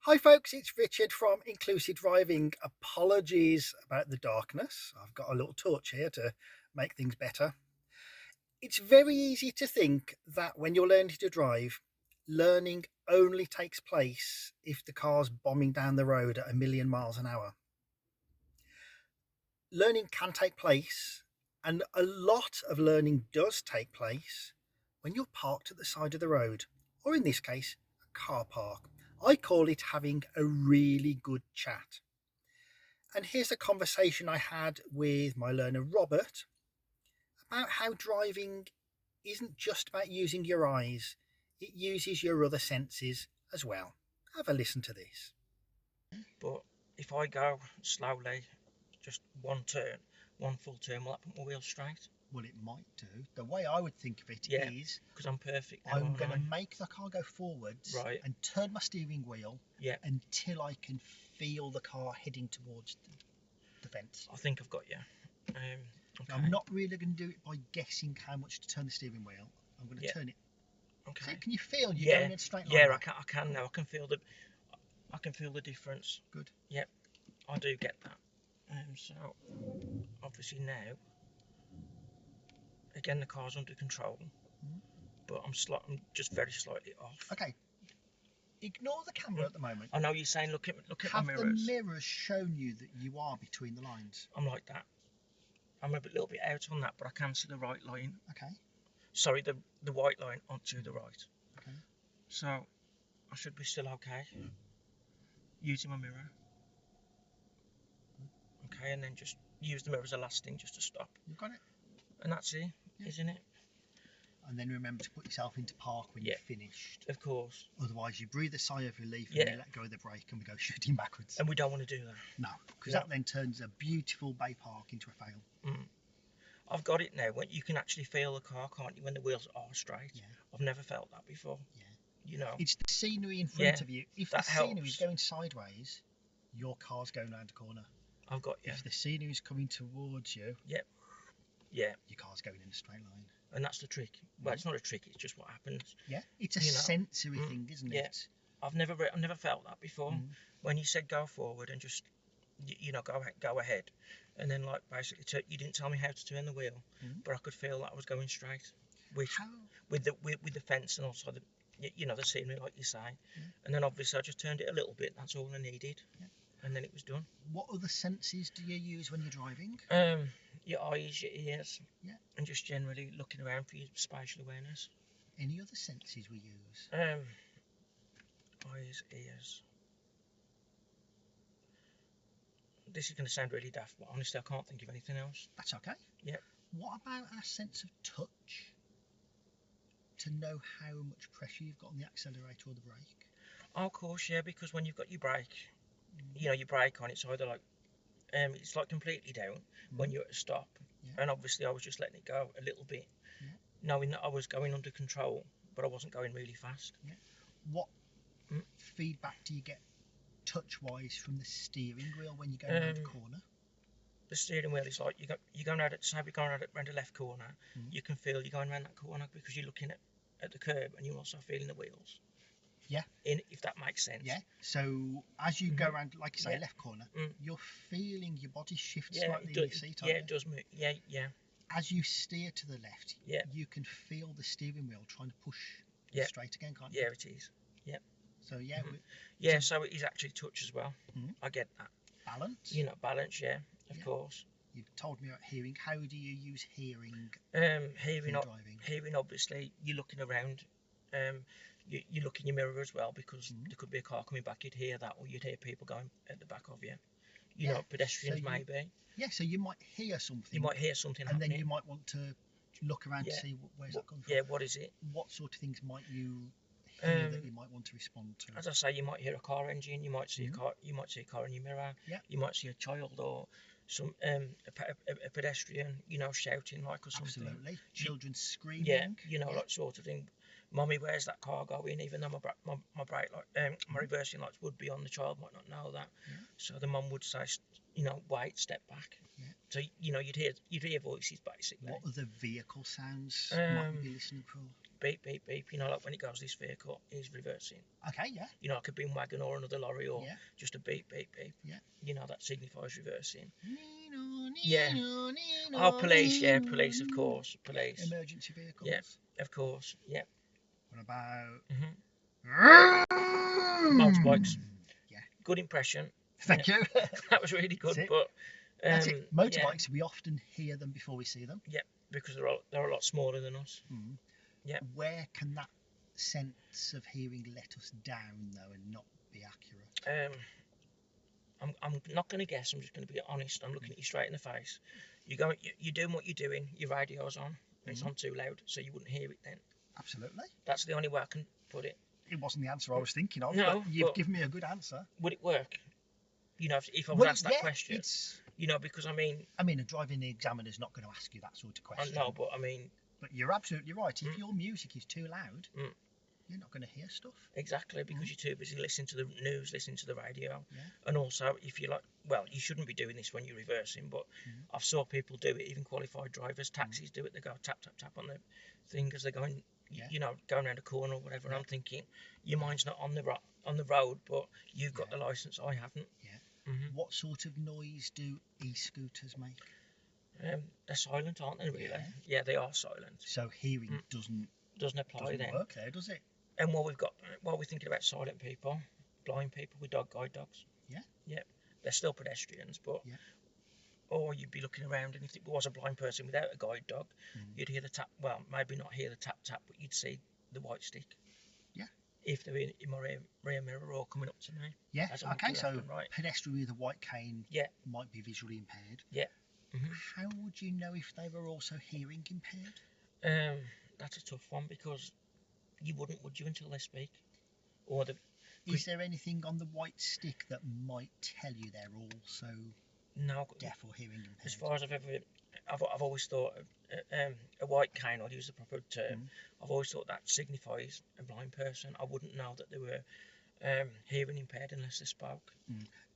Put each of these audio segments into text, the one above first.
Hi, folks, it's Richard from Inclusive Driving. Apologies about the darkness. I've got a little torch here to make things better. It's very easy to think that when you're learning to drive, learning only takes place if the car's bombing down the road at 1,000,000 miles an hour. Learning can take place, and a lot of learning does take place when you're parked at the side of the road, or in this case, a car park. I call it having a really good chat. And here's a conversation I had with my learner Robert about how driving isn't just about using your eyes, it uses your other senses as well. Have a listen to this. But if I go slowly, just one turn, one full turn, will that put my wheels straight? Well, it might do. The way I would think of it Yeah, is because I'm perfect now, I'm aren't going to I? make the car go forwards Right. and turn my steering wheel Yeah, until I can feel the car heading towards the fence. I think I've got you. Now, Okay. I'm not really going to do it by guessing how much to turn the steering wheel. I'm going to Yeah. turn it. Okay. See, can you feel you're Yeah. going in a straight line? Yeah, There? I can now. I can feel the difference. Good. Yep, I do get that. So obviously now, again the car's under control, but I'm just very slightly off. Okay. Ignore the camera at the moment. I know you're saying look at my Have the mirrors. mirrors shown you that you are between the lines? I'm like that. I'm a little bit out on that, but I can see the right line. Okay. Sorry, the white line onto the right. Okay. So I should be still okay. Using my mirror. Okay, and then just use the mirror as a last thing just to stop. You've got it. And that's it, Yeah. isn't it? And then remember to put yourself into park when you're finished. Of course. Otherwise, you breathe a sigh of relief and you let go of the brake and we go shooting backwards. And we don't want to do that. No, because that then turns a beautiful bay park into a fail. I've got it now. When you can actually feel the car, can't you? When the wheels are straight. Yeah. I've never felt that before. Yeah. You know. It's the scenery in front of you. If the scenery is going sideways, your car's going around a corner. I've got you. If the scenery is coming towards you, yeah, your car's going in a straight line. And that's the trick. Well, it's not a trick. It's just what happens. Yeah, it's a sensory thing, isn't it? I've never felt that before. When you said go forward and just go ahead, and then like basically you didn't tell me how to turn the wheel, but I could feel that I was going straight, which with the fence and also the scenery like you say, and then obviously I just turned it a little bit. That's all I needed, and then it was done. What other senses do you use when you're driving? Your eyes, your ears, and just generally looking around for your spatial awareness. Any other senses we use? Eyes, ears. This is going to sound really daft, but honestly, I can't think of anything else. That's okay. Yeah. What about our sense of touch? To know how much pressure you've got on the accelerator or the brake? Oh, of course, yeah, because when you've got your brake, your brake on, it's either like, it's like completely down when you're at a stop. And obviously I was just letting it go a little bit, knowing that I was going under control, but I wasn't going really fast. What feedback do you get touch-wise from the steering wheel when you're going around a corner? The steering wheel is like you're going around around a left corner. You can feel you're going around that corner because you're looking at the curb and you're also feeling the wheels. Yeah. If that makes sense. Yeah. So as you go around, like you say, left corner, you're feeling your body shift slightly in your seat. Yeah, it does move. Yeah. As you steer to the left, yeah, you can feel the steering wheel trying to push straight again, can't you? Yeah, it is. Yeah. So so it is actually touch as well. I get that. Balance. Balance. Yeah, of course. You've told me about hearing. How do you use hearing? Hearing. Obviously, you're looking around. You look in your mirror as well because there could be a car coming back. You'd hear that, or you'd hear people going at the back of you. You know, pedestrians maybe. Yeah, so you might hear something. You might hear something and happening. Then you might want to look around to see where's that coming from. Yeah, what is it? What sort of things might you hear that you might want to respond to? As I say, you might hear a car engine. You might see a car. You might see a car in your mirror. Yeah. You might see a child or some a pedestrian, shouting like or something. Absolutely. Children screaming. Yeah, like sort of thing. Mommy, where's that car going? Even though my brake light, my reversing lights would be on, the child might not know that. Yeah. So the mum would say, wait, step back. Yeah. So you'd hear voices basically. What other vehicle sounds might you be listening for? beep, beep, beep. You know, like when it goes, this vehicle is reversing. Okay, yeah. You know, like a bin wagon or another lorry or Yeah. just a beep, beep, beep. Yeah. You know, that signifies reversing. Nino, Yeah. Nino, Nino, Oh, police, yeah, Nino, police, of Nino. course. Police. Yeah, emergency vehicles. Yeah, of course. Yeah. What about Motorbikes. Yeah. Good impression. Thank you. That was really good, That's it. but That's it. Motorbikes, yeah, we often hear them before we see them. yeah, because they're a lot smaller than us. Mm. Yeah. Where can that sense of hearing let us down, though, and not be accurate? I'm not going to guess. I'm just going to be honest. I'm looking at you straight in the face. You're doing what you're doing. Your radio's on. It's on too loud, so you wouldn't hear it then. Absolutely. That's the only way I can put it. It wasn't the answer I was thinking of, No, but you've but- given me a good answer. Would it work? You know, if I was Well, asked that yeah, question, it's. you know, because I mean, I mean, a driving examiner's not going to ask you that sort of I question. know, but I mean, But you're absolutely right. If your music is too loud, Mm. you're not going to hear stuff. exactly because you're too busy listening to the news, listening to the radio, Yeah. and also if you like, well, you shouldn't be doing this when you're reversing, but I've saw people do it. Even qualified drivers, taxis do it. They go tap tap tap on the thing as they're going, Yeah. you know, going around a corner or whatever. And I'm thinking, your mind's not on the road, but you've got the license. I haven't. Yeah. What sort of noise do e-scooters make? They're silent, aren't they? Really? Yeah. Yeah, they are silent. So hearing doesn't apply then. work there, does it? And while we're thinking about silent people, blind people with guide dogs. Yeah. Yeah, they're still pedestrians, but. Yeah. Or you'd be looking around, and if it was a blind person without a guide dog, you'd hear the tap. Well, maybe not hear the tap tap, but you'd see the white stick. Yeah. If they're in my rear mirror or coming up to me. Yeah. As I'm Okay. looking So left and right. pedestrian with a white cane Yeah. might be visually impaired. Yeah. How would you know if they were also hearing impaired? That's a tough one because you wouldn't, would you, until they speak? Or the Is there anything on the white stick that might tell you they're also no. deaf or hearing impaired? As far as I've always thought a white cane. I'll use the proper term. I've always thought that signifies a blind person. I wouldn't know that they were hearing impaired unless they spoke.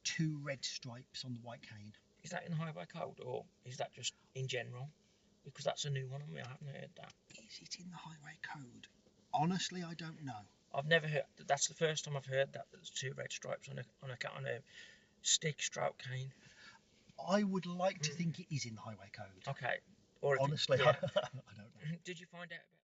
2 red stripes on the white cane. Is that in the highway code or is that just in general? Because that's a new one on me. I haven't heard that. Is it in the highway code? Honestly, I don't know. I've never heard. That's the first time I've heard that. There's 2 red stripes on a stick stroke cane. I would like to think it is in the highway code. Okay. Or Honestly, yeah. I don't know. Did you find out about